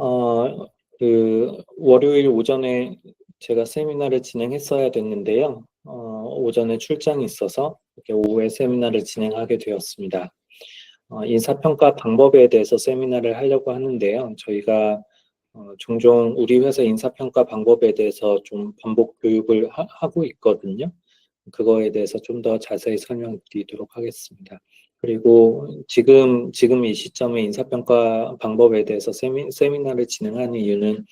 어, 월요일 오전에 제가 세미나를 진행했어야 됐는데요. 오전에 출장이 있어서 이렇게 오후에 세미나를 진행하게 되었습니다. 인사평가 방법에 대해서 세미나를 하려고 하는데요. 저희가 종종 우리 회사 인사평가 방법에 대해서 좀 반복 교육을 하고 있거든요. 그거에 대해서 좀 더 자세히 설명드리도록 하겠습니다. 그리고 지금 이 시점에 인사평가 방법에 대해서 세미나를 진행하는 이유는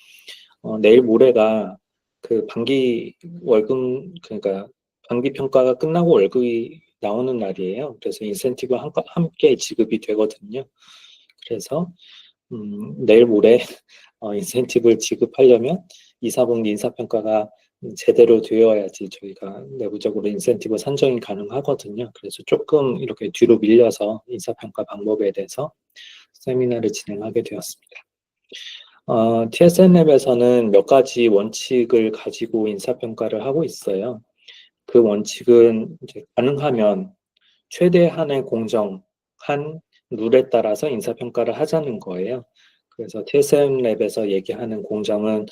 내일 모레가 그 반기 월급, 그러니까 반기 평가가 끝나고 월급이 나오는 날이에요. 그래서 인센티브가 함께 지급이 되거든요. 그래서 내일 모레 인센티브를 지급하려면 2, 4분기 인사평가가 제대로 되어야지 저희가 내부적으로 인센티브 산정이 가능하거든요. 그래서 조금 이렇게 뒤로 밀려서 인사평가 방법에 대해서 세미나를 진행하게 되었습니다. TSN랩에서는 몇 가지 원칙을 가지고 인사평가를 하고 있어요. 그 원칙은 이제 가능하면 최대한의 공정한 룰에 따라서 인사평가를 하자는 거예요. 그래서 TSM랩에서 얘기하는 공정은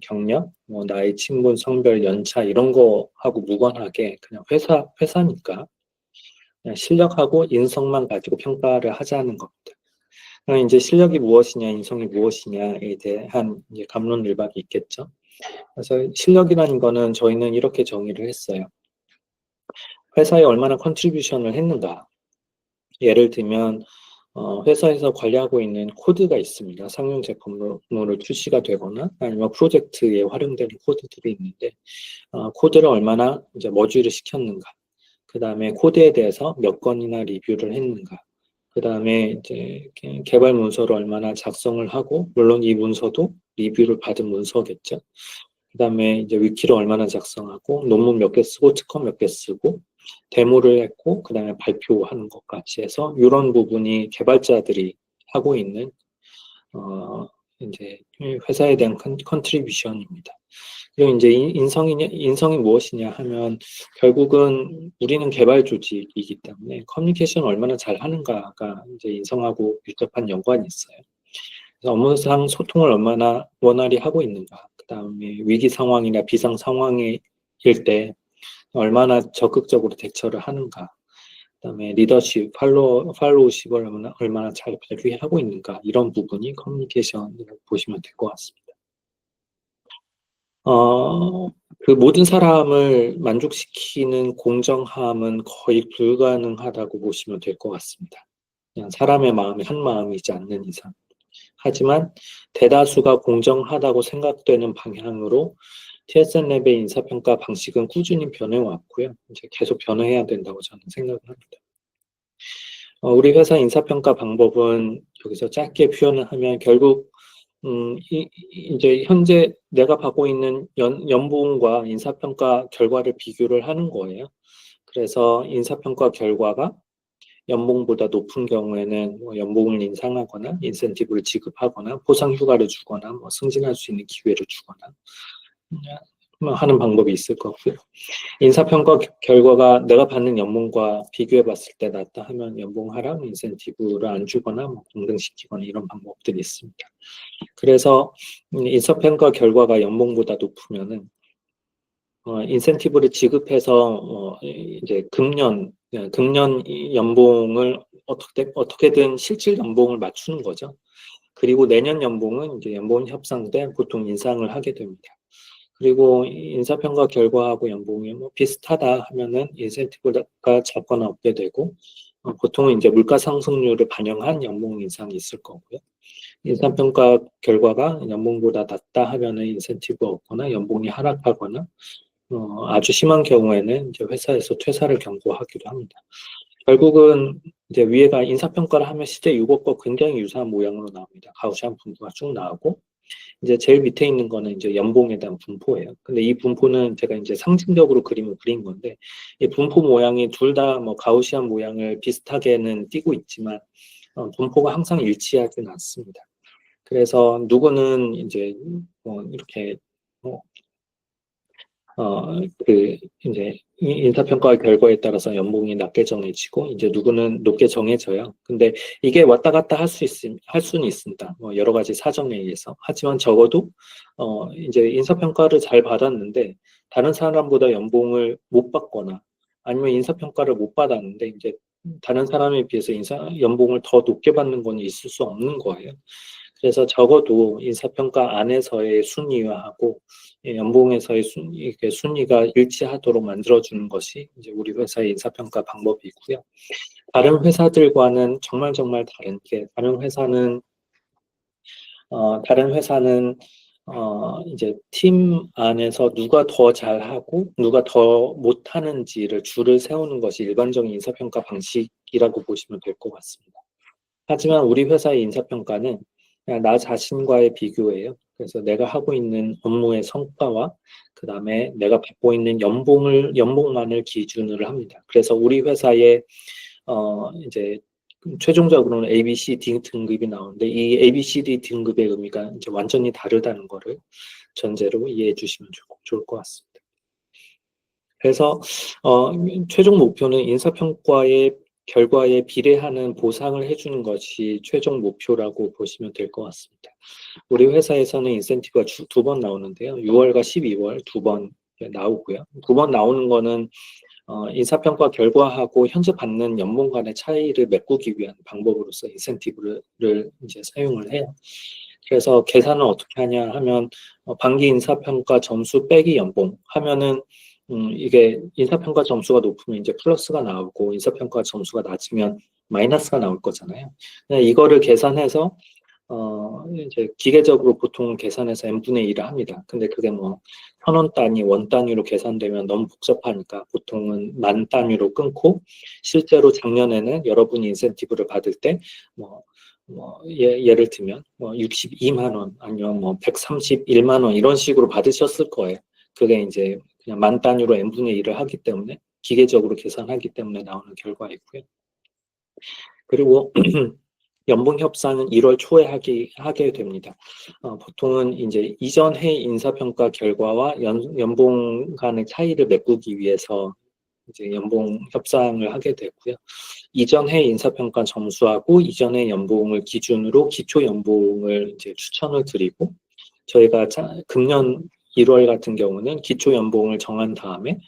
경력, 나이, 친분, 성별, 연차 이런 거하고 무관하게 그냥 회사니까 그냥 실력하고 인성만 가지고 평가를 하자는 겁니다. 그럼 이제 실력이 무엇이냐, 인성이 무엇이냐에 대한 이제 갑론을박이 있겠죠. 그래서 실력이라는 거는 저희는 이렇게 정의를 했어요. 회사에 얼마나 컨트리뷰션을 했는가. 예를 들면 회사에서 관리하고 있는 코드가 있습니다. 상용 제품으로 출시가 되거나 아니면 프로젝트에 활용되는 코드들이 있는데 코드를 얼마나 이제 머지를 시켰는가. 그 다음에 코드에 대해서 몇 건이나 리뷰를 했는가. 그 다음에 이제 개발 문서를 얼마나 작성을 하고, 물론 이 문서도 리뷰를 받은 문서겠죠. 그 다음에 이제 위키를 얼마나 작성하고, 논문 몇 개 쓰고, 특허 몇 개 쓰고, 데모를 했고, 그 다음에 발표하는 것까지 해서, 이런 부분이 개발자들이 하고 있는, 이제 회사에 대한 컨트리뷰션입니다. 그리고 이제 인성이 무엇이냐 하면 결국은 우리는 개발 조직이기 때문에 커뮤니케이션을 얼마나 잘 하는가가 이제 인성하고 밀접한 연관이 있어요. 그래서 업무상 소통을 얼마나 원활히 하고 있는가, 그 다음에 위기 상황이나 비상 상황일 때 얼마나 적극적으로 대처를 하는가, 그 다음에 리더십, 팔로우십을 얼마나 잘 발휘하고 있는가, 이런 부분이 커뮤니케이션이라고 보시면 될 것 같습니다. 그 모든 사람을 만족시키는 공정함은 거의 불가능하다고 보시면 될 것 같습니다. 그냥 사람의 마음이 한 마음이지 않는 이상. 하지만 대다수가 공정하다고 생각되는 방향으로 TSN랩의 인사평가 방식은 꾸준히 변해왔고요. 이제 계속 변해야 된다고 저는 생각을 합니다. 우리 회사 인사평가 방법은 여기서 짧게 표현을 하면 결국 이제 현재 내가 받고 있는 연봉과 인사평가 결과를 비교를 하는 거예요. 그래서 인사평가 결과가 연봉보다 높은 경우에는 뭐 연봉을 인상하거나 인센티브를 지급하거나 보상 휴가를 주거나 뭐 승진할 수 있는 기회를 주거나 하는 방법이 있을 거고요. 인사평가 결과가 내가 받는 연봉과 비교해 봤을 때 낮다 하면 연봉 하락, 인센티브를 안 주거나 뭐 공등시키거나 이런 방법들이 있습니다. 그래서 인사평가 결과가 연봉보다 높으면은 인센티브를 지급해서 이제 금년 연봉을 어떻게든 실질 연봉을 맞추는 거죠. 그리고 내년 연봉은 이제 연봉 협상 때 보통 인상을 하게 됩니다. 그리고 인사평가 결과하고 연봉이 뭐 비슷하다 하면은 인센티브가 작거나 없게 되고 보통은 이제 물가 상승률을 반영한 연봉 인상이 있을 거고요. 인사평가 결과가 연봉보다 낮다 하면은 인센티브 없거나 연봉이 하락하거나 아주 심한 경우에는 이제 회사에서 퇴사를 경고하기도 합니다. 결국은 이제 위에가 인사평가를 하면 실제 이것과 굉장히 유사한 모양으로 나옵니다. 가우시안 분포가 쭉 나오고 이제 제일 밑에 있는 거는 이제 연봉에 대한 분포예요. 근데 이 분포는 제가 이제 상징적으로 그림을 그린 건데 이 분포 모양이 둘 다 뭐 가우시안 모양을 비슷하게는 띄고 있지만 분포가 항상 일치하지는 않습니다. 그래서 누구는 이제 뭐 이렇게 뭐 이제 인사평가 결과에 따라서 연봉이 낮게 정해지고, 이제 누구는 높게 정해져요. 근데 이게 왔다 갔다 할 수는 있습니다. 뭐 여러 가지 사정에 의해서. 하지만 적어도, 이제 인사평가를 잘 받았는데, 다른 사람보다 연봉을 못 받거나, 아니면 인사평가를 못 받았는데, 이제 다른 사람에 비해서 연봉을 더 높게 받는 건 있을 수 없는 거예요. 그래서 적어도 인사평가 안에서의 순위화하고 연봉에서의 이게 순위가 일치하도록 만들어주는 것이 이제 우리 회사의 인사평가 방법이고요. 다른 회사들과는 정말 정말 다른 게, 다른 회사는 이제 팀 안에서 누가 더 잘하고 누가 더 못하는지를 줄을 세우는 것이 일반적인 인사평가 방식이라고 보시면 될 것 같습니다. 하지만 우리 회사의 인사평가는 그냥 나 자신과의 비교예요. 그래서 내가 하고 있는 업무의 성과와 그 다음에 내가 받고 있는 연봉만을 기준으로 합니다. 그래서 우리 회사의 이제 최종적으로는 A, B, C, D 등급이 나오는데 이 A, B, C, D 등급의 의미가 이제 완전히 다르다는 거를 전제로 이해해 주시면 좋을 것 같습니다. 그래서 최종 목표는 인사평가의 결과에 비례하는 보상을 해주는 것이 최종 목표라고 보시면 될 것 같습니다. 우리 회사에서는 인센티브가 두 번 나오는데요. 6월과 12월 두 번 나오고요. 두 번 나오는 거는 인사평가 결과하고 현재 받는 연봉 간의 차이를 메꾸기 위한 방법으로서 인센티브를 이제 사용을 해요. 그래서 계산을 어떻게 하냐 하면 반기 인사평가 점수 빼기 연봉 하면은 이게 인사평가 점수가 높으면 이제 플러스가 나오고 인사평가 점수가 낮으면 마이너스가 나올 거잖아요. 이거를 계산해서 이제 기계적으로 보통 계산해서 n분의 1을 합니다. 근데 그게 뭐 1,000원 단위, 원 단위로 계산되면 너무 복잡하니까 보통은 만 단위로 끊고 실제로 작년에는 여러분이 인센티브를 받을 때 예를 들면 62만 원 아니면 131만 원 이런 식으로 받으셨을 거예요. 그게 이제 그냥 만 단위로 n분의 1을 하기 때문에 기계적으로 계산하기 때문에 나오는 결과이고요. 그리고 연봉 협상은 1월 초에 하게 됩니다. 보통은 이제 이전 해 인사평가 결과와 연봉 간의 차이를 메꾸기 위해서 이제 연봉 협상을 하게 되고요. 이전 해 인사평가 점수하고 이전의 연봉을 기준으로 기초 연봉을 이제 추천을 드리고 저희가 금년 1월 같은 경우는 기초 연봉을 정한 다음에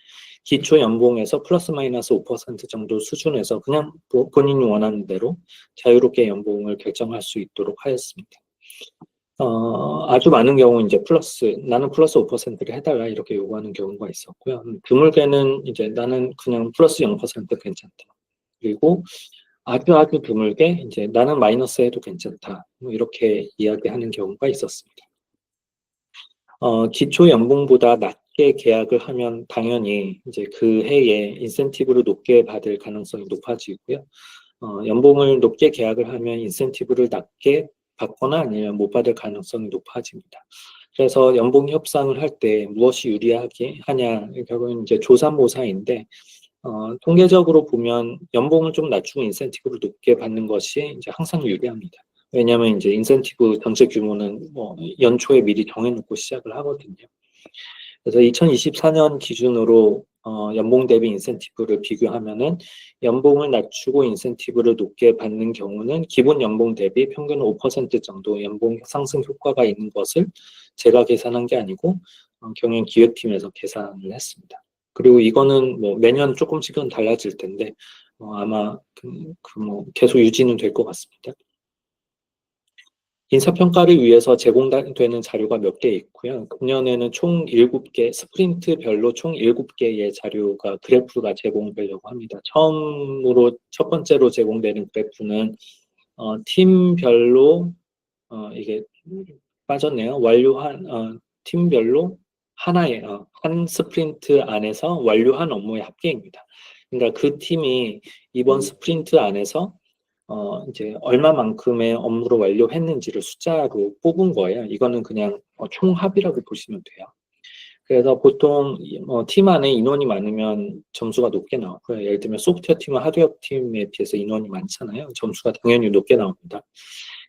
기초 연봉에서 플러스 마이너스 5% 정도 수준에서 그냥 본인이 원하는 대로 자유롭게 연봉을 결정할 수 있도록 하였습니다. 아주 많은 경우 이제 나는 플러스 5%를 해달라 이렇게 요구하는 경우가 있었고요. 드물게는 이제 나는 그냥 플러스 0% 괜찮다. 그리고 아주 드물게 이제 나는 마이너스 해도 괜찮다. 이렇게 이야기하는 경우가 있었습니다. 기초 연봉보다 낮게 계약을 하면 당연히 이제 그 해에 인센티브를 높게 받을 가능성이 높아지고요. 연봉을 높게 계약을 하면 인센티브를 낮게 받거나 아니면 못 받을 가능성이 높아집니다. 그래서 연봉 협상을 할 때 무엇이 유리하냐 결국은 이제 조삼모사인데 통계적으로 보면 연봉을 좀 낮추고 인센티브를 높게 받는 것이 이제 항상 유리합니다. 왜냐하면 이제 인센티브 전체 규모는 연초에 미리 정해놓고 시작을 하거든요. 그래서 2024년 기준으로 연봉 대비 인센티브를 비교하면은 연봉을 낮추고 인센티브를 높게 받는 경우는 기본 연봉 대비 평균 5% 정도 연봉 상승 효과가 있는 것을 제가 계산한 게 아니고 경영 기획팀에서 계산을 했습니다. 그리고 이거는 뭐 매년 조금씩은 달라질 텐데 아마 계속 유지는 될 것 같습니다. 인사평가를 위해서 제공되는 자료가 몇 개 있고요. 금년에는 총 7개, 스프린트별로 총 7개의 자료가, 그래프가 제공되려고 합니다. 첫 번째로 제공되는 그래프는, 팀별로, 이게 빠졌네요. 팀별로 한 스프린트 안에서 완료한 업무의 합계입니다. 그러니까 그 팀이 이번 스프린트 안에서 이제 얼마만큼의 업무를 완료했는지를 숫자로 뽑은 거예요. 이거는 그냥 총합이라고 보시면 돼요. 그래서 보통 팀 안에 인원이 많으면 점수가 높게 나오고요. 예를 들면 소프트웨어 팀은 하드웨어 팀에 비해서 인원이 많잖아요. 점수가 당연히 높게 나옵니다.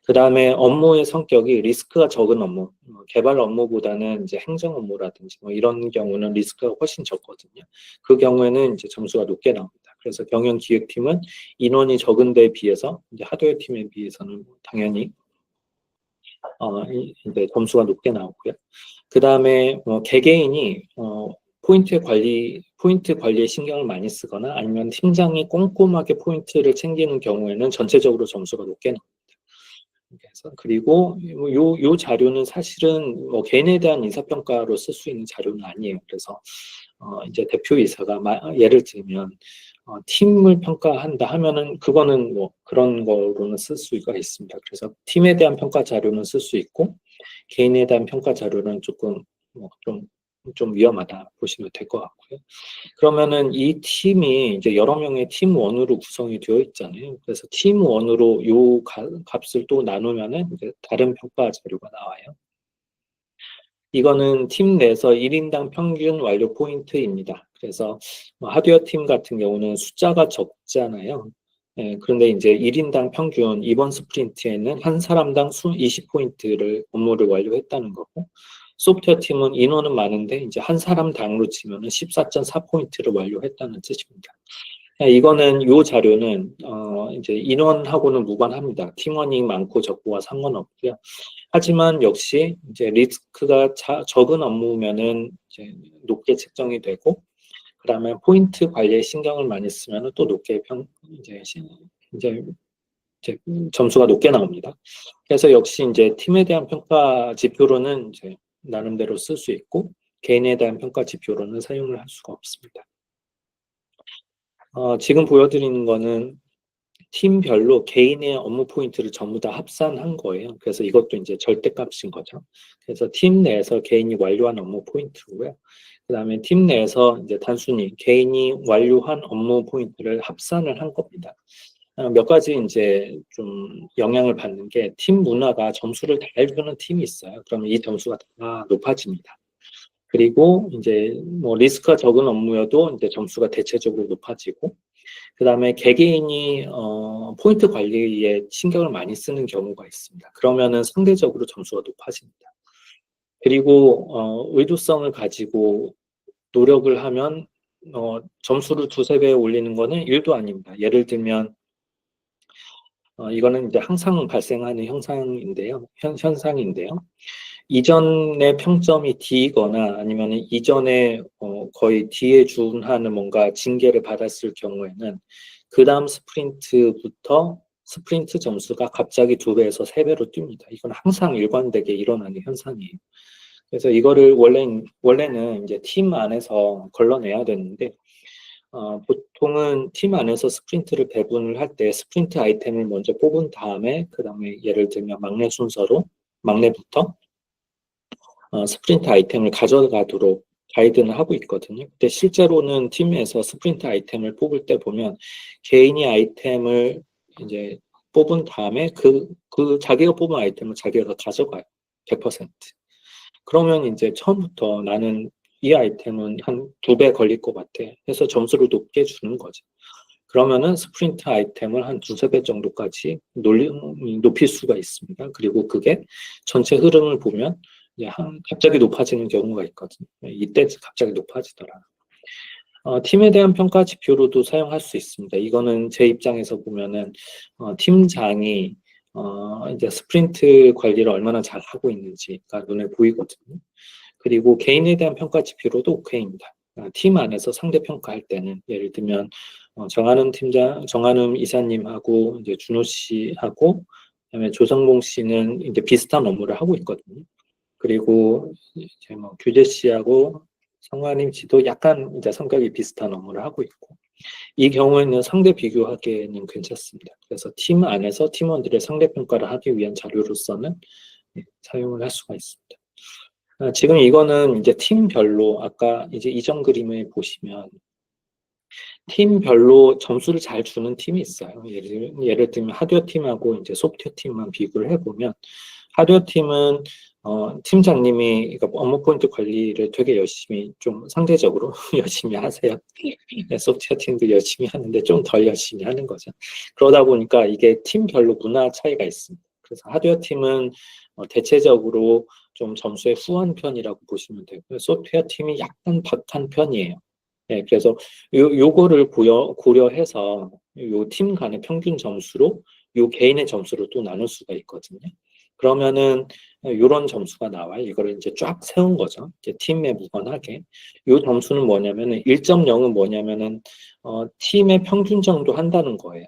그 다음에 업무의 성격이 리스크가 적은 업무, 개발 업무보다는 이제 행정 업무라든지 뭐 이런 경우는 리스크가 훨씬 적거든요. 그 경우에는 이제 점수가 높게 나옵니다. 그래서 경영기획팀은 인원이 적은 데에 비해서 이제 하드웨어 팀에 비해서는 당연히 이제 점수가 높게 나오고요. 그 다음에 개개인이 포인트 관리에 신경을 많이 쓰거나 아니면 팀장이 꼼꼼하게 포인트를 챙기는 경우에는 전체적으로 점수가 높게 나옵니다. 그리고 요 자료는 사실은 개인에 대한 인사평가로 쓸 수 있는 자료는 아니에요. 그래서 이제 대표이사가 예를 들면 팀을 평가한다 하면은 그거는 뭐 그런 거로는 쓸 수가 있습니다. 그래서 팀에 대한 평가 자료는 쓸 수 있고 개인에 대한 평가 자료는 조금 좀 위험하다 보시면 될 것 같고요. 그러면은 이 팀이 이제 여러 명의 팀원으로 구성이 되어 있잖아요. 그래서 팀원으로 요 값을 또 나누면은 이제 다른 평가 자료가 나와요. 이거는 팀 내에서 1인당 평균 완료 포인트입니다. 그래서 하드웨어 팀 같은 경우는 숫자가 적잖아요. 그런데 이제 1인당 평균 이번 스프린트에는 한 사람당 20포인트를 업무를 완료했다는 거고, 소프트웨어 팀은 인원은 많은데 이제 한 사람당으로 치면은 14.4포인트를 완료했다는 뜻입니다. 이거는 요 자료는 이제 인원하고는 무관합니다. 팀원이 많고 적고와 상관없고요. 하지만 역시 이제 리스크가 적은 업무면은 이제 높게 책정이 되고, 그다음에 포인트 관리에 신경을 많이 쓰면은 또 높게 이제 점수가 높게 나옵니다. 그래서 역시 이제 팀에 대한 평가 지표로는 이제 나름대로 쓸 수 있고 개인에 대한 평가 지표로는 사용을 할 수가 없습니다. 지금 보여드리는 거는 팀별로 개인의 업무 포인트를 전부 다 합산한 거예요. 그래서 이것도 이제 절대값인 거죠. 그래서 팀 내에서 개인이 완료한 업무 포인트고요. 그 다음에 팀 내에서 이제 단순히 개인이 완료한 업무 포인트를 합산을 한 겁니다. 몇 가지 이제 좀 영향을 받는 게 팀 문화가 점수를 잘 주는 팀이 있어요. 그러면 이 점수가 다 높아집니다. 그리고 이제 뭐 리스크가 적은 업무여도 이제 점수가 대체적으로 높아지고, 그 다음에 개개인이 포인트 관리에 신경을 많이 쓰는 경우가 있습니다. 그러면은 상대적으로 점수가 높아집니다. 그리고 의도성을 가지고 노력을 하면 점수를 두세 배 올리는 거는 일도 아닙니다. 예를 들면 이거는 이제 항상 발생하는 현상인데요. 이전의 평점이 D거나 아니면 이전에 거의 D에 준하는 뭔가 징계를 받았을 경우에는 그 다음 스프린트부터 스프린트 점수가 갑자기 2배에서 3배로 뜁니다. 이건 항상 일관되게 일어나는 현상이에요. 그래서 이거를 원래는 이제 팀 안에서 걸러내야 되는데 보통은 팀 안에서 스프린트를 배분을 할 때 스프린트 아이템을 먼저 뽑은 다음에 그 다음에 예를 들면 막내 순서로 막내부터 스프린트 아이템을 가져가도록 가이드는 하고 있거든요. 근데 실제로는 팀에서 스프린트 아이템을 뽑을 때 보면 개인이 아이템을 이제 뽑은 다음에 그 자기가 뽑은 아이템을 자기가 가져가요. 100%. 그러면 이제 처음부터 나는 이 아이템은 한 2배 걸릴 것 같아 해서 점수를 높게 주는 거죠. 그러면은 스프린트 아이템을 한 2~3배 정도까지 높일 수가 있습니다. 그리고 그게 전체 흐름을 보면 이제 갑자기 높아지는 경우가 있거든요. 이때 갑자기 높아지더라. 팀에 대한 평가 지표로도 사용할 수 있습니다. 이거는 제 입장에서 보면은 팀장이 이제 스프린트 관리를 얼마나 잘 하고 있는지가 눈에 보이거든요. 그리고 개인에 대한 평가 지표로도 오케이입니다. 팀 안에서 상대 평가할 때는 예를 들면 정한음 이사님하고 이제 준호 씨하고 그다음에 조성봉 씨는 이제 비슷한 업무를 하고 있거든요. 그리고 이제 뭐 규재 씨하고 성관임 씨도 약간 이제 성격이 비슷한 업무를 하고 있고, 이 경우에는 상대 비교하기에는 괜찮습니다. 그래서 팀 안에서 팀원들의 상대 평가를 하기 위한 자료로서는 사용을 할 수가 있습니다. 지금 이거는 이제 팀별로 아까 이제 이전 그림에 보시면 팀별로 점수를 잘 주는 팀이 있어요. 예를 들면 하드웨어 팀하고 이제 소프트웨어 팀만 비교를 해보면 하드웨어 팀은 팀장님이 그러니까 업무 포인트 관리를 되게 열심히 좀 상대적으로 열심히 하세요. 소프트웨어 팀도 열심히 하는데 좀 덜 열심히 하는 거죠. 그러다 보니까 이게 팀별로 문화 차이가 있습니다. 그래서 하드웨어 팀은 대체적으로 좀 점수의 후한 편이라고 보시면 되고요. 소프트웨어 팀이 약간 박한 편이에요. 네, 그래서 요거를 고려해서 요 팀 간의 평균 점수로 요 개인의 점수를 또 나눌 수가 있거든요. 그러면은 요런 점수가 나와요. 이거를 이제 쫙 세운 거죠. 이제 팀에 무관하게. 요 점수는 뭐냐면은 1.0은 뭐냐면은 팀의 평균 정도 한다는 거예요.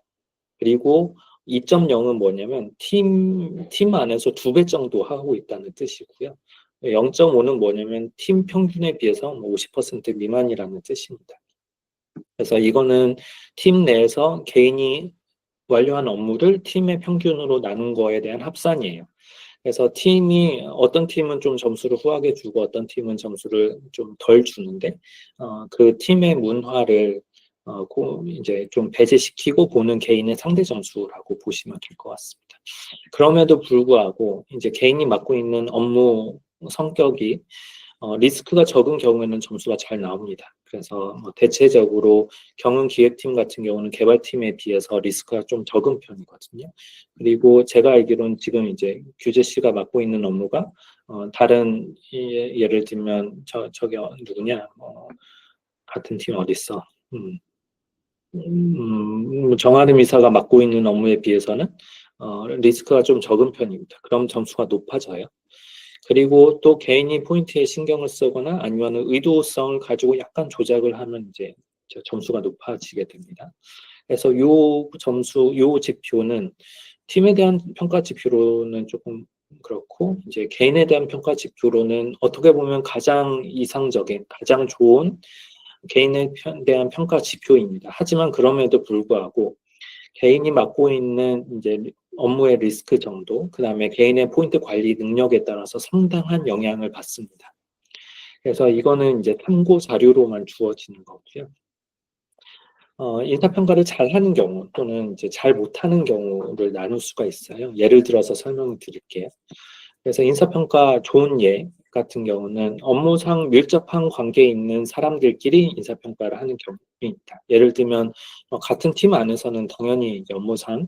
그리고 2.0은 뭐냐면 팀 안에서 2배 정도 하고 있다는 뜻이고요. 0.5는 뭐냐면 팀 평균에 비해서 50% 미만이라는 뜻입니다. 그래서 이거는 팀 내에서 개인이 완료한 업무를 팀의 평균으로 나눈 거에 대한 합산이에요. 그래서 어떤 팀은 좀 점수를 후하게 주고 어떤 팀은 점수를 좀 덜 주는데, 그 팀의 문화를 이제 좀 배제시키고 보는 개인의 상대 점수라고 보시면 될 것 같습니다. 그럼에도 불구하고 이제 개인이 맡고 있는 업무 성격이 리스크가 적은 경우에는 점수가 잘 나옵니다. 그래서 대체적으로 경영기획팀 같은 경우는 개발팀에 비해서 리스크가 좀 적은 편이거든요. 그리고 제가 알기로는 지금 이제 규재 씨가 맡고 있는 업무가 다른 예를 들면 저기 누구냐 같은 팀 어디 있어? 정아름 이사가 맡고 있는 업무에 비해서는 리스크가 좀 적은 편입니다. 그럼 점수가 높아져요. 그리고 또 개인이 포인트에 신경을 쓰거나 아니면 의도성을 가지고 약간 조작을 하면 이제 점수가 높아지게 됩니다. 그래서 요 지표는 팀에 대한 평가 지표로는 조금 그렇고, 이제 개인에 대한 평가 지표로는 어떻게 보면 가장 이상적인, 가장 좋은 개인에 대한 평가 지표입니다. 하지만 그럼에도 불구하고 개인이 맡고 있는 이제 업무의 리스크 정도, 그 다음에 개인의 포인트 관리 능력에 따라서 상당한 영향을 받습니다. 그래서 이거는 이제 참고 자료로만 주어지는 거고요. 인사평가를 잘 하는 경우 또는 이제 잘 못하는 경우를 나눌 수가 있어요. 예를 들어서 설명을 드릴게요. 그래서 인사평가 좋은 예 같은 경우는 업무상 밀접한 관계에 있는 사람들끼리 인사평가를 하는 경우입니다. 예를 들면 같은 팀 안에서는 당연히 업무상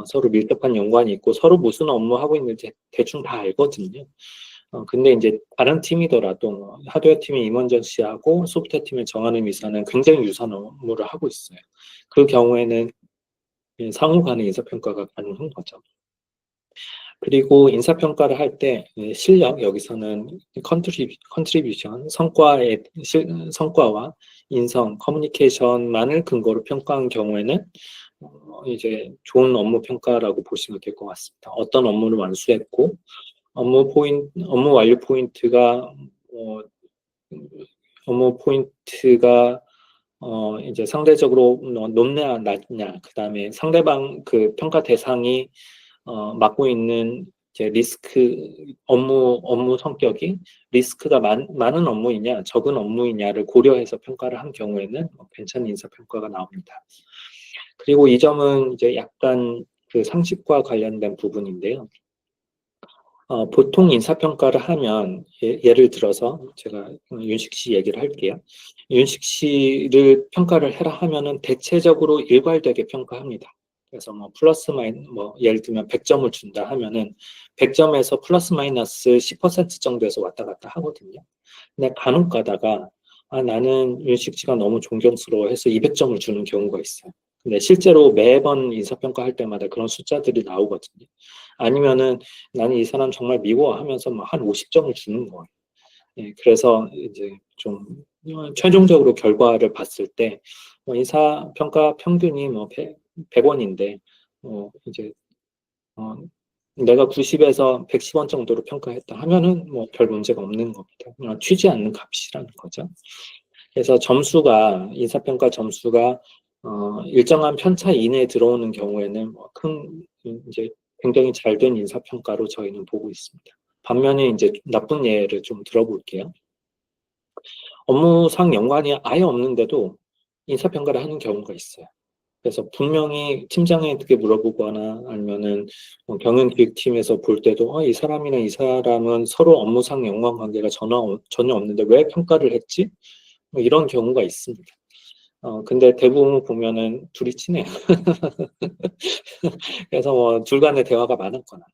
서로 밀접한 연관이 있고 서로 무슨 업무하고 있는지 대충 다 알거든요. 근데 이제 다른 팀이더라도 하드웨어 팀이 임원전 씨하고 소프트웨어 팀의 정하는 이사는 굉장히 유사한 업무를 하고 있어요. 그 경우에는 상호 간의 인사평가가 가능한 거죠. 그리고 인사평가를 할 때 실력, 여기서는 컨트리뷰션, 성과와 인성, 커뮤니케이션만을 근거로 평가한 경우에는 이제 좋은 업무 평가라고 보시면 될 것 같습니다. 어떤 업무를 완수했고, 업무 완료 포인트가 이제 상대적으로 높냐 낮냐, 그 다음에 상대방 그 평가 대상이 맡고 있는 이제 업무 성격이 리스크가 많은 업무이냐, 적은 업무이냐를 고려해서 평가를 한 경우에는 괜찮은 인사평가가 나옵니다. 그리고 이 점은 이제 약간 그 상식과 관련된 부분인데요. 보통 인사평가를 하면, 예를 들어서 제가 윤식 씨 얘기를 할게요. 윤식 씨를 평가를 해라 하면은 대체적으로 일괄되게 평가합니다. 그래서 플러스 마이너스, 예를 들면 100점을 준다 하면은 100점에서 플러스 마이너스 10% 정도에서 왔다 갔다 하거든요. 근데 간혹 가다가 나는 윤식 씨가 너무 존경스러워 해서 200점을 주는 경우가 있어요. 근데 실제로 매번 인사평가 할 때마다 그런 숫자들이 나오거든요. 아니면은 나는 이 사람 정말 미워하면서 한 50점을 주는 거예요. 그래서 이제 좀 최종적으로 결과를 봤을 때 인사평가 평균이 100원인데 이제 내가 90에서 110원 정도로 평가했다 하면은 별 문제가 없는 겁니다. 그냥 튀지 않는 값이라는 거죠. 그래서 인사평가 점수가 일정한 편차 이내에 들어오는 경우에는 이제 굉장히 잘 된 인사평가로 저희는 보고 있습니다. 반면에 이제 나쁜 예를 좀 들어볼게요. 업무상 연관이 아예 없는데도 인사평가를 하는 경우가 있어요. 그래서 분명히 팀장에게 물어보거나 아니면은 경영기획팀에서 볼 때도 이 사람이나 이 사람은 서로 업무상 연관 관계가 전혀 없는데 왜 평가를 했지? 이런 경우가 있습니다. 근데 대부분 보면은 둘이 친해요. 그래서 둘 간의 대화가 많았거나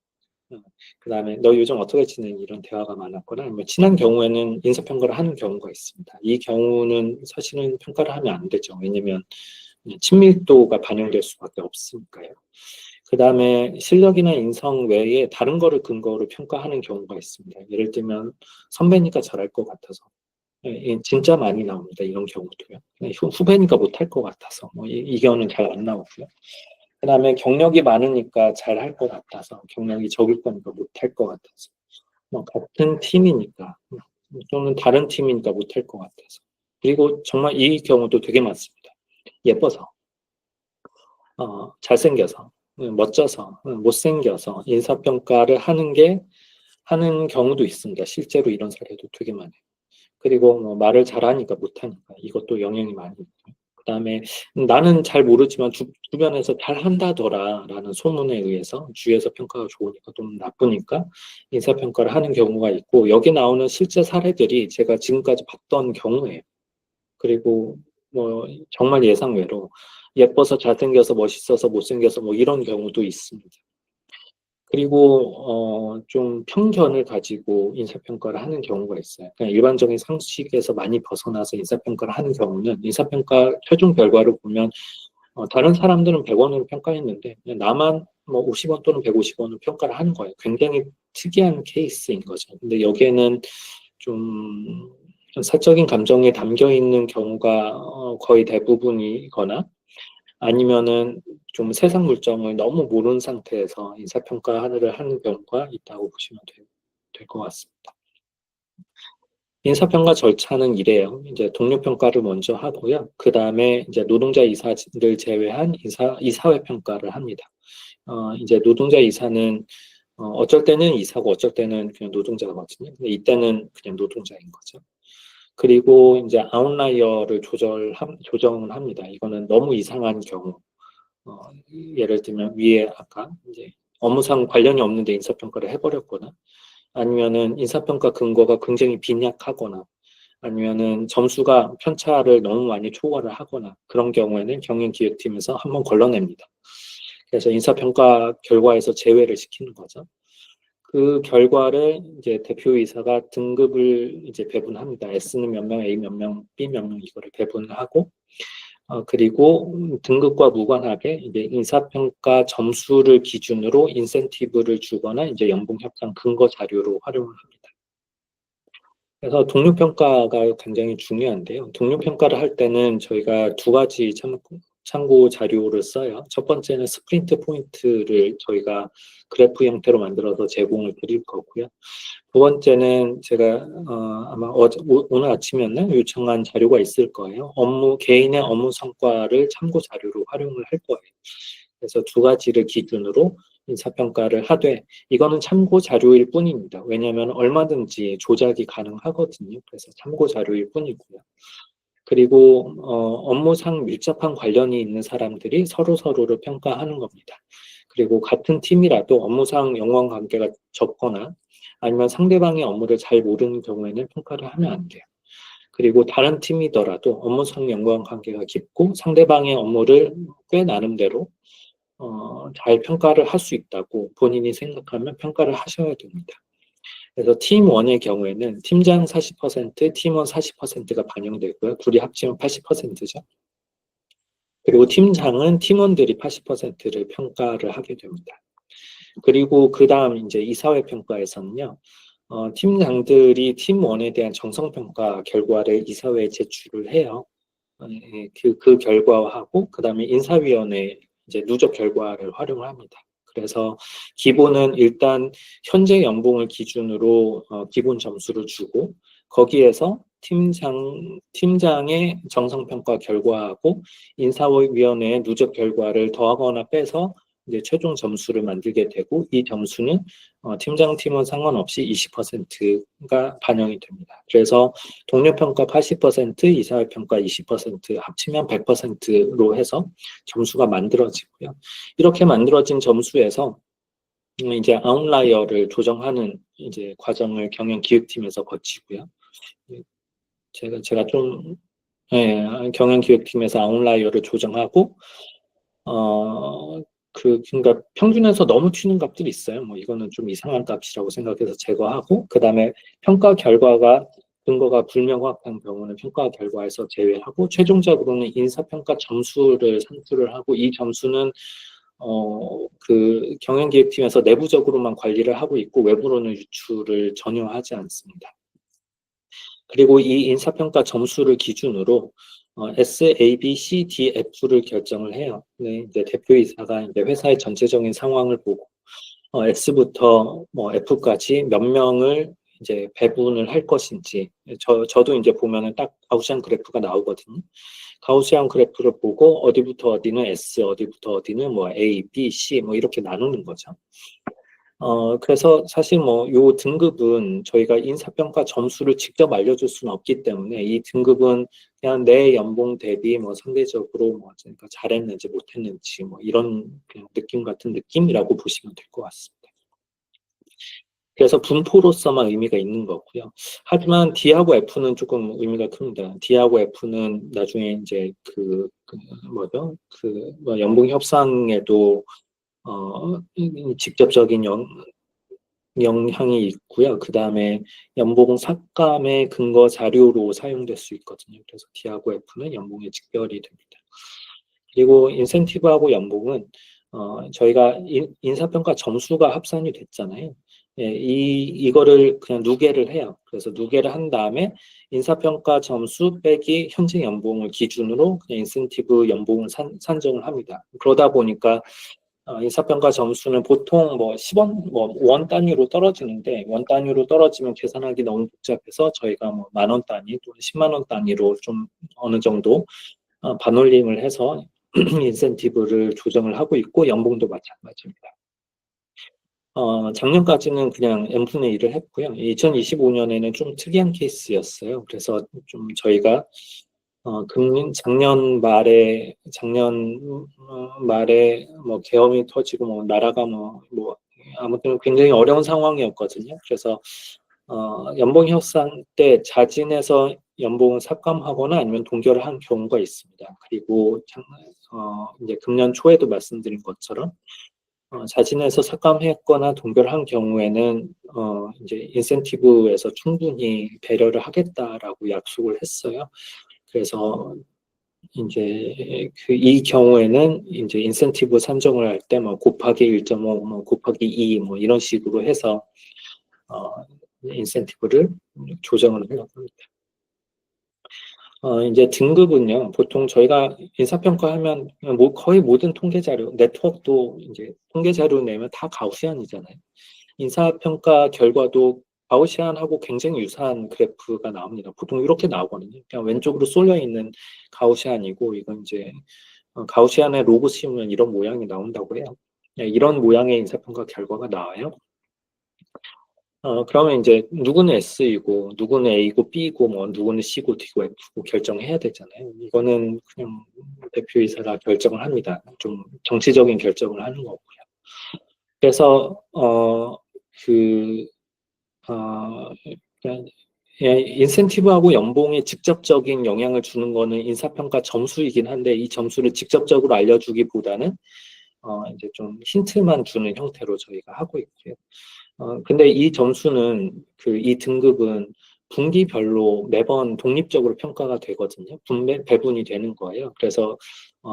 그다음에 너 요즘 어떻게 지내니? 이런 대화가 많았거나 아니면 친한 경우에는 인사평가를 하는 경우가 있습니다. 이 경우는 사실은 평가를 하면 안 되죠. 왜냐면 친밀도가 반영될 수밖에 없으니까요. 그다음에 실력이나 인성 외에 다른 거를 근거로 평가하는 경우가 있습니다. 예를 들면 선배니까 잘할 것 같아서. 진짜 많이 나옵니다. 이런 경우도요. 후배니까 못할 것 같아서. 이 경우는 잘 안 나오고요. 그다음에 경력이 많으니까 잘할 것 같아서, 경력이 적을 거니까 못할 것 같아서, 같은 팀이니까 또는 다른 팀이니까 못할 것 같아서. 그리고 정말 이 경우도 되게 많습니다. 예뻐서, 잘생겨서, 멋져서, 못생겨서 인사평가를 하는 경우도 있습니다. 실제로 이런 사례도 되게 많아요. 그리고 말을 잘하니까 못하니까 이것도 영향이 많이 있고요. 그다음에 나는 잘 모르지만 주변에서 잘한다더라라는 소문에 의해서 주위에서 평가가 좋으니까 좀 나쁘니까 인사평가를 하는 경우가 있고, 여기 나오는 실제 사례들이 제가 지금까지 봤던 경우예요. 그리고 정말 예상외로 예뻐서 잘생겨서 멋있어서 못생겨서 이런 경우도 있습니다. 그리고 좀 편견을 가지고 인사평가를 하는 경우가 있어요. 그냥 일반적인 상식에서 많이 벗어나서 인사평가를 하는 경우는, 인사평가 최종 결과를 보면 다른 사람들은 100원으로 평가했는데 나만 50원 또는 150원으로 평가를 하는 거예요. 굉장히 특이한 케이스인 거죠. 근데 여기에는 좀 사적인 감정이 담겨 있는 경우가 거의 대부분이거나, 아니면은 좀 세상 물정을 너무 모르는 상태에서 인사평가를 하는 경우가 있다고 보시면 될 것 같습니다. 인사평가 절차는 이래요. 이제 동료평가를 먼저 하고요. 그 다음에 이제 노동자 이사를 제외한 이사회 평가를 합니다. 이제 노동자 이사는 어쩔 때는 이사고 어쩔 때는 그냥 노동자거든요. 근데 이때는 그냥 노동자인 거죠. 그리고 이제 아웃라이어를 조정을 합니다. 이거는 너무 이상한 경우. 예를 들면 위에 아까 이제 업무상 관련이 없는데 인사평가를 해버렸거나, 아니면은 인사평가 근거가 굉장히 빈약하거나, 아니면은 점수가 편차를 너무 많이 초과를 하거나, 그런 경우에는 경영기획팀에서 한번 걸러냅니다. 그래서 인사평가 결과에서 제외를 시키는 거죠. 그 결과를 이제 대표이사가 등급을 이제 배분합니다. S는 몇 명, A 몇 명, B 몇 명, 이거를 배분을 하고, 그리고 등급과 무관하게 이제 인사평가 점수를 기준으로 인센티브를 주거나 이제 연봉 협상 근거 자료로 활용을 합니다. 그래서 동료평가가 굉장히 중요한데요. 동료평가를 할 때는 저희가 두 가지 참고 자료를 써요. 첫 번째는 스프린트 포인트를 저희가 그래프 형태로 만들어서 제공을 드릴 거고요. 두 번째는 제가 아마 오늘 아침에는 요청한 자료가 있을 거예요. 개인의 업무 성과를 참고 자료로 활용을 할 거예요. 그래서 두 가지를 기준으로 인사평가를 하되, 이거는 참고 자료일 뿐입니다. 왜냐하면 얼마든지 조작이 가능하거든요. 그래서 참고 자료일 뿐이고요. 그리고 업무상 밀접한 관련이 있는 사람들이 서로를 평가하는 겁니다. 그리고 같은 팀이라도 업무상 연관관계가 적거나 아니면 상대방의 업무를 잘 모르는 경우에는 평가를 하면 안 돼요. 그리고 다른 팀이더라도 업무상 연관관계가 깊고 상대방의 업무를 꽤 나름대로 잘 평가를 할 수 있다고 본인이 생각하면 평가를 하셔야 됩니다. 그래서 팀 1의 경우에는 팀장 40%, 팀원 40%가 반영되고요. 둘이 합치면 80%죠. 그리고 팀장은 팀원들이 80%를 평가를 하게 됩니다. 그리고 그 다음 이제 이사회 평가에서는요, 팀장들이 팀 1에 대한 정성평가 결과를 이사회에 제출을 해요. 그 결과하고 그 다음에 인사위원회 이제 누적 결과를 활용을 합니다. 그래서 기본은 일단 현재 연봉을 기준으로 기본 점수를 주고, 거기에서 팀장의 정성평가 결과하고 인사위원회의 누적 결과를 더하거나 빼서 이제 최종 점수를 만들게 되고, 이 점수는 팀장 팀원 상관없이 20%가 반영이 됩니다. 그래서 동료평가 80%, 이사회평가 20% 합치면 100%로 해서 점수가 만들어지고요. 이렇게 만들어진 점수에서 이제 아웃라이어를 조정하는 이제 과정을 경영기획팀에서 거치고요. 제가 좀 경영기획팀에서 아웃라이어를 조정하고 그러니까 평균에서 너무 튀는 값들이 있어요. 뭐 이거는 좀 이상한 값이라고 생각해서 제거하고, 그 다음에 평가 결과가 근거가 불명확한 경우는 평가 결과에서 제외하고, 최종적으로는 인사평가 점수를 산출을 하고, 이 점수는 그 경영기획팀에서 내부적으로만 관리를 하고 있고, 외부로는 유출을 전혀 하지 않습니다. 그리고 이 인사평가 점수를 기준으로 S, A, B, C, D, F를 결정을 해요. 네, 이제 대표이사가 이제 회사의 전체적인 상황을 보고 S부터 뭐 F까지 몇 명을 이제 배분을 할 것인지, 저도 이제 보면은 딱 가우시안 그래프가 나오거든요. 가우시안 그래프를 보고 어디부터 어디는 S, 어디부터 어디는 뭐 A, B, C 뭐 이렇게 나누는 거죠. 그래서 사실 뭐 요 등급은 저희가 인사평가 점수를 직접 알려줄 수는 없기 때문에, 이 등급은 그냥 내 연봉 대비 뭐 상대적으로 뭐 그러니까 잘했는지 못했는지 뭐 이런 그냥 느낌 같은 느낌이라고 보시면 될 것 같습니다. 그래서 분포로서만 의미가 있는 거고요. 하지만 D하고 F는 조금 의미가 큽니다. D하고 F는 나중에 이제 뭐죠? 뭐 연봉 협상에도 직접적인 영향이 있고요. 그 다음에 연봉 삭감의 근거 자료로 사용될 수 있거든요. 그래서 D하고 F는 연봉에 직결이 됩니다. 그리고 인센티브하고 연봉은 저희가 인사평가 점수가 합산이 됐잖아요. 예, 이거를 그냥 누계를 해요. 그래서 누계를 한 다음에 인사평가 점수 빼기 현재 연봉을 기준으로 그냥 인센티브 연봉을 산정을 합니다. 그러다 보니까 인사평가 점수는 보통 뭐 10원, 뭐 원 단위로 떨어지는데, 원 단위로 떨어지면 계산하기 너무 복잡해서 저희가 뭐 만 원 단위 또는 10만 원 단위로 좀 어느 정도 반올림을 해서 인센티브를 조정을 하고 있고, 연봉도 마찬가지입니다. 작년까지는 그냥 n분의 1을 했고요. 2025년에는 좀 특이한 케이스였어요. 그래서 좀 저희가 작년 말에 뭐 계엄이 터지고 뭐 나라가 뭐 아무튼 굉장히 어려운 상황이었거든요. 그래서 연봉 협상 때 자진해서 연봉을 삭감하거나 아니면 동결을 한 경우가 있습니다. 그리고 이제 금년 초에도 말씀드린 것처럼 자진해서 삭감했거나 동결한 경우에는 이제 인센티브에서 충분히 배려를 하겠다라고 약속을 했어요. 그래서 이제 이 경우에는 이제 인센티브 산정을 할 때 뭐 곱하기 1.5, 뭐 곱하기 2, 뭐 이런 식으로 해서 인센티브를 조정을 하려고 합니다. 이제 등급은요, 보통 저희가 인사평가하면 거의 모든 통계 자료, 네트워크도 이제 통계 자료 내면 다 가우시안이잖아요. 인사평가 결과도 가우시안하고 굉장히 유사한 그래프가 나옵니다. 보통 이렇게 나오거든요. 그냥 왼쪽으로 쏠려 있는 가우시안이고, 이건 이제 가우시안의 로고 씌우면 이런 모양이 나온다고 해요. 이런 모양의 인사평가 결과가 나와요. 그러면 이제 누구는 S이고, 누구는 A고, B고, 뭐 누구는 C고, D고, F고 결정해야 되잖아요. 이거는 그냥 대표이사가 결정을 합니다. 좀 정치적인 결정을 하는 거고요. 그래서 인센티브하고 연봉에 직접적인 영향을 주는 거는 인사평가 점수이긴 한데, 이 점수를 직접적으로 알려주기보다는 이제 좀 힌트만 주는 형태로 저희가 하고 있고요. 근데 이 점수는 이 등급은 분기별로 매번 독립적으로 평가가 되거든요. 배분이 되는 거예요. 그래서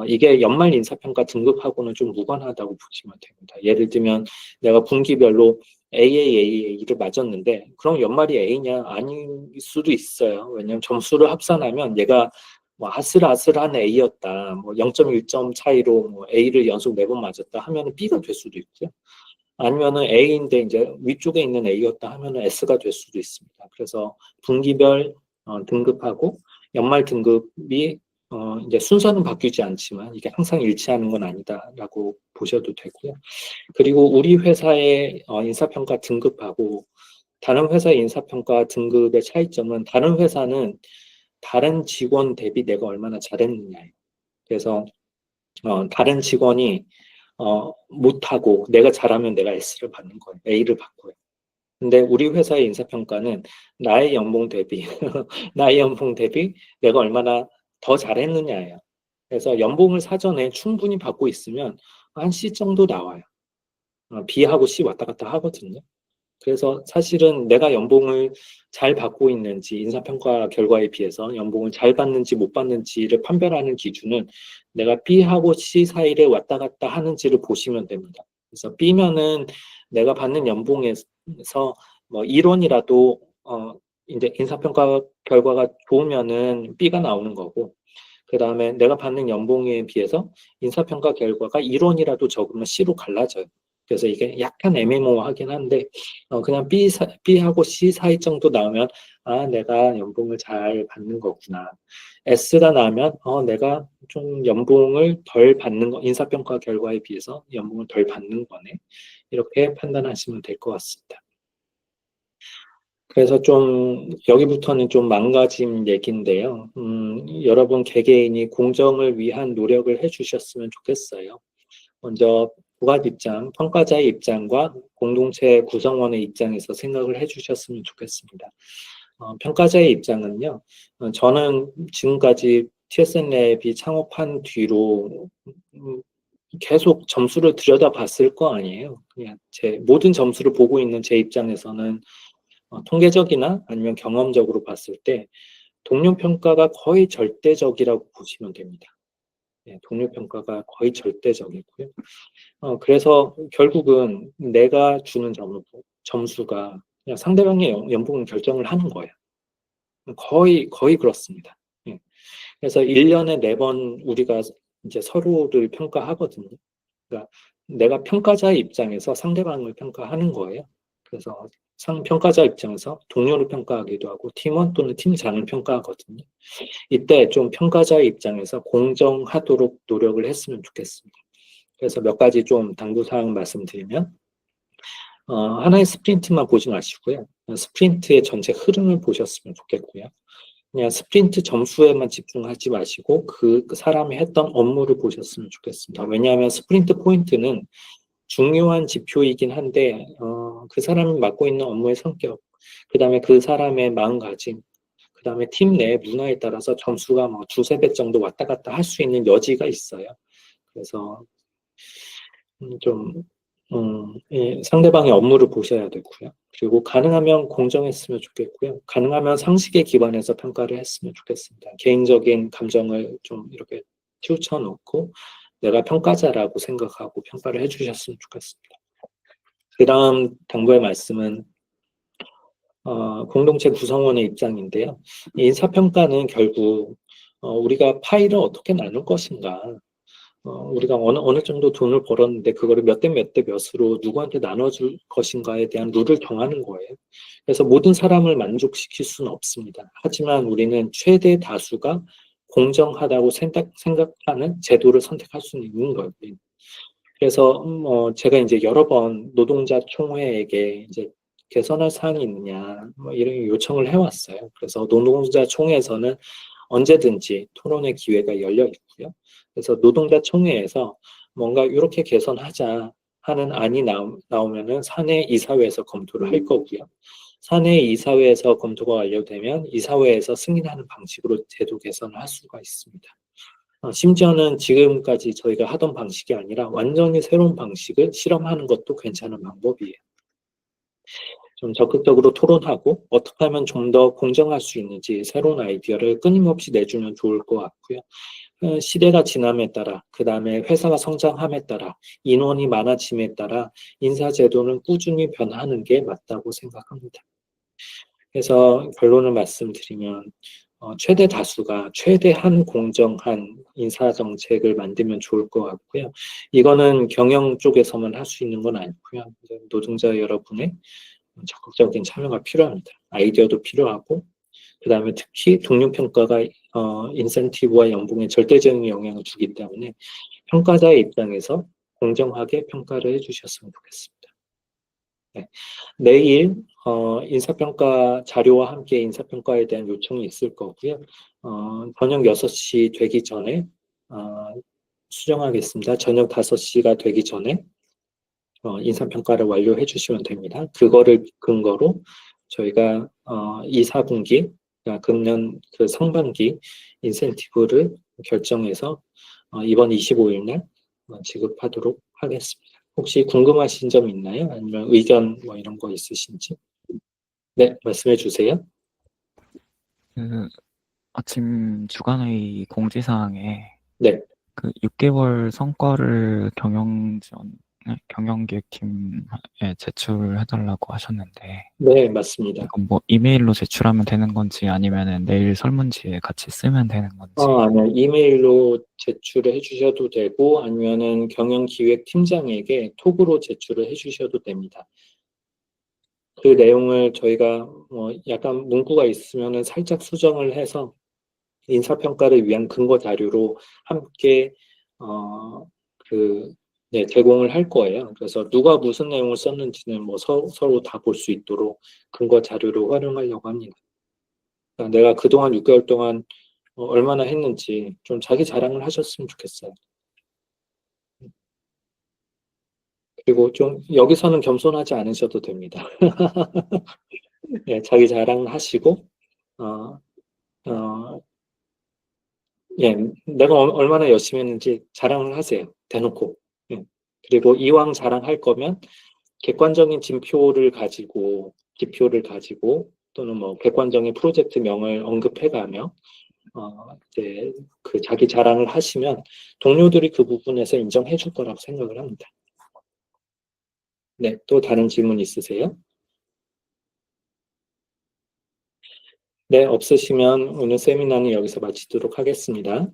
이게 연말 인사평가 등급하고는 좀 무관하다고 보시면 됩니다. 예를 들면 내가 분기별로 AAA를 맞았는데, 그럼 연말이 A냐? 아닐 수도 있어요. 왜냐하면 점수를 합산하면 얘가 뭐 아슬아슬한 A였다, 뭐 0.1점 차이로 뭐 A를 연속 4번 맞았다 하면은 B가 될 수도 있고요. 아니면은 A인데 이제 위쪽에 있는 A였다 하면은 S가 될 수도 있습니다. 그래서 분기별 등급하고 연말 등급이 이제 순서는 바뀌지 않지만 이게 항상 일치하는 건 아니다라고 보셔도 되고요. 그리고 우리 회사의 인사평가 등급하고 다른 회사의 인사평가 등급의 차이점은, 다른 회사는 다른 직원 대비 내가 얼마나 잘했느냐예요. 그래서 다른 직원이 못하고 내가 잘하면 내가 S를 받는 거예요. A를 받고요. 근데 우리 회사의 인사평가는 나의 연봉 대비, 나의 연봉 대비 내가 얼마나 더 잘했느냐예요. 그래서 연봉을 사전에 충분히 받고 있으면 한 C 정도 나와요. B하고 C 왔다 갔다 하거든요. 그래서 사실은 내가 연봉을 잘 받고 있는지, 인사평가 결과에 비해서 연봉을 잘 받는지 못 받는지를 판별하는 기준은 내가 B하고 C 사이를 왔다 갔다 하는지를 보시면 됩니다. 그래서 B면은 내가 받는 연봉에서 뭐 1원이라도 이제 인사평가 결과가 좋으면은 B가 나오는 거고, 그 다음에 내가 받는 연봉에 비해서 인사평가 결과가 1원이라도 적으면 C로 갈라져요. 그래서 이게 약간 애매모호하긴 한데, 그냥 B하고 C 사이 정도 나오면, 내가 연봉을 잘 받는 거구나. S가 나오면, 내가 좀 연봉을 덜 받는 거, 인사평가 결과에 비해서 연봉을 덜 받는 거네. 이렇게 판단하시면 될 것 같습니다. 그래서 좀 여기부터는 좀 망가진 얘기인데요. 여러분 개개인이 공정을 위한 노력을 해주셨으면 좋겠어요. 먼저 부가 입장, 평가자의 입장과 공동체 구성원의 입장에서 생각을 해주셨으면 좋겠습니다. 평가자의 입장은요, 저는 지금까지 TSNLab이 창업한 뒤로 계속 점수를 들여다봤을 거 아니에요. 그냥 제 모든 점수를 보고 있는 제 입장에서는 통계적이나 아니면 경험적으로 봤을 때 동료 평가가 거의 절대적이라고 보시면 됩니다. 네, 동료 평가가 거의 절대적이고요. 그래서 결국은 내가 주는 점수가 그냥 상대방의 연봉을 결정을 하는 거예요. 거의 그렇습니다. 예. 그래서 1년에 4번 우리가 이제 서로를 평가하거든요. 그러니까 내가 평가자의 입장에서 상대방을 평가하는 거예요. 그래서 평가자 입장에서 동료를 평가하기도 하고 팀원 또는 팀장을 평가하거든요. 이때 좀 평가자의 입장에서 공정하도록 노력을 했으면 좋겠습니다. 그래서 몇 가지 좀 당부사항 말씀드리면, 하나의 스프린트만 보지 마시고요. 스프린트의 전체 흐름을 보셨으면 좋겠고요. 그냥 스프린트 점수에만 집중하지 마시고 그 사람이 했던 업무를 보셨으면 좋겠습니다. 왜냐하면 스프린트 포인트는 중요한 지표이긴 한데 그 사람이 맡고 있는 업무의 성격, 그 다음에 그 사람의 마음가짐, 그 다음에 팀 내 문화에 따라서 점수가 뭐 두세 배 정도 왔다 갔다 할 수 있는 여지가 있어요. 그래서 좀 상대방의 업무를 보셔야 되고요. 그리고 가능하면 공정했으면 좋겠고요. 가능하면 상식에 기반해서 평가를 했으면 좋겠습니다. 개인적인 감정을 좀 이렇게 치우쳐놓고 내가 평가자라고 생각하고 평가를 해주셨으면 좋겠습니다. 그 다음 당부의 말씀은 공동체 구성원의 입장인데요. 인사평가는 결국 우리가 파일을 어떻게 나눌 것인가, 우리가 어느 정도 돈을 벌었는데 그거를 몇 대 몇 대 몇으로 누구한테 나눠줄 것인가에 대한 룰을 정하는 거예요. 그래서 모든 사람을 만족시킬 수는 없습니다. 하지만 우리는 최대 다수가 공정하다고 생각하는 제도를 선택할 수는 있는 거예요. 그래서 제가 이제 여러 번 노동자 총회에게 이제 개선할 사항이 있느냐 뭐 이런 요청을 해왔어요. 그래서 노동자 총회에서는 언제든지 토론의 기회가 열려 있고요. 그래서 노동자 총회에서 뭔가 이렇게 개선하자 하는 안이 나오면은 사내 이사회에서 검토를 할 거고요. 사내 이사회에서 검토가 완료되면 이사회에서 승인하는 방식으로 제도 개선을 할 수가 있습니다. 심지어는 지금까지 저희가 하던 방식이 아니라 완전히 새로운 방식을 실험하는 것도 괜찮은 방법이에요. 좀 적극적으로 토론하고 어떻게 하면 좀 더 공정할 수 있는지 새로운 아이디어를 끊임없이 내주면 좋을 것 같고요. 시대가 지남에 따라, 그 다음에 회사가 성장함에 따라, 인원이 많아짐에 따라 인사제도는 꾸준히 변하는 게 맞다고 생각합니다. 그래서 결론을 말씀드리면 최대 다수가 최대한 공정한 인사정책을 만들면 좋을 것 같고요. 이거는 경영 쪽에서만 할 수 있는 건 아니고요. 노동자 여러분의 적극적인 참여가 필요합니다. 아이디어도 필요하고, 그 다음에 특히 동료평가가 인센티브와 연봉에 절대적인 영향을 주기 때문에 평가자의 입장에서 공정하게 평가를 해주셨으면 좋겠습니다. 네. 내일 인사평가 자료와 함께 인사평가에 대한 요청이 있을 거고요. 저녁 6시 되기 전에 수정하겠습니다. 저녁 5시가 되기 전에 인사평가를 완료해 주시면 됩니다. 그거를 근거로 저희가 2, 4분기, 그러니까 금년 그 상반기 인센티브를 결정해서 이번 25일 날 지급하도록 하겠습니다. 혹시 궁금하신 점 있나요? 아니면 의견 뭐 이런 거 있으신지? 네, 말씀해 주세요. 그 아침 주간회의 공지사항에 네, 그 6개월 성과를 경영기획팀에 제출해달라고 하셨는데, 네, 맞습니다. 이건 뭐 이메일로 제출하면 되는 건지 아니면은 내일 설문지에 같이 쓰면 되는 건지. 아니요. 이메일로 제출을 해주셔도 되고, 아니면은 경영기획팀장에게 톡으로 제출을 해주셔도 됩니다. 그 내용을 저희가 약간 문구가 있으면은 살짝 수정을 해서 인사평가를 위한 근거 자료로 함께 어, 그, 네, 제공을 할 거예요. 그래서 누가 무슨 내용을 썼는지는 뭐 서로 다 볼 수 있도록 근거 자료로 활용하려고 합니다. 그러니까 내가 그동안 6개월 동안 얼마나 했는지 좀 자기 자랑을 하셨으면 좋겠어요. 그리고 좀 여기서는 겸손하지 않으셔도 됩니다. 예, 자기 자랑 하시고, 어, 어, 예, 내가 얼마나 열심히 했는지 자랑을 하세요. 대놓고. 예. 그리고 이왕 자랑할 거면 객관적인 진표를 가지고, 지표를 가지고, 또는 뭐 객관적인 프로젝트명을 언급해가며, 이제 그 자기 자랑을 하시면 동료들이 그 부분에서 인정해 줄 거라고 생각을 합니다. 네, 또 다른 질문 있으세요? 네, 없으시면 오늘 세미나는 여기서 마치도록 하겠습니다.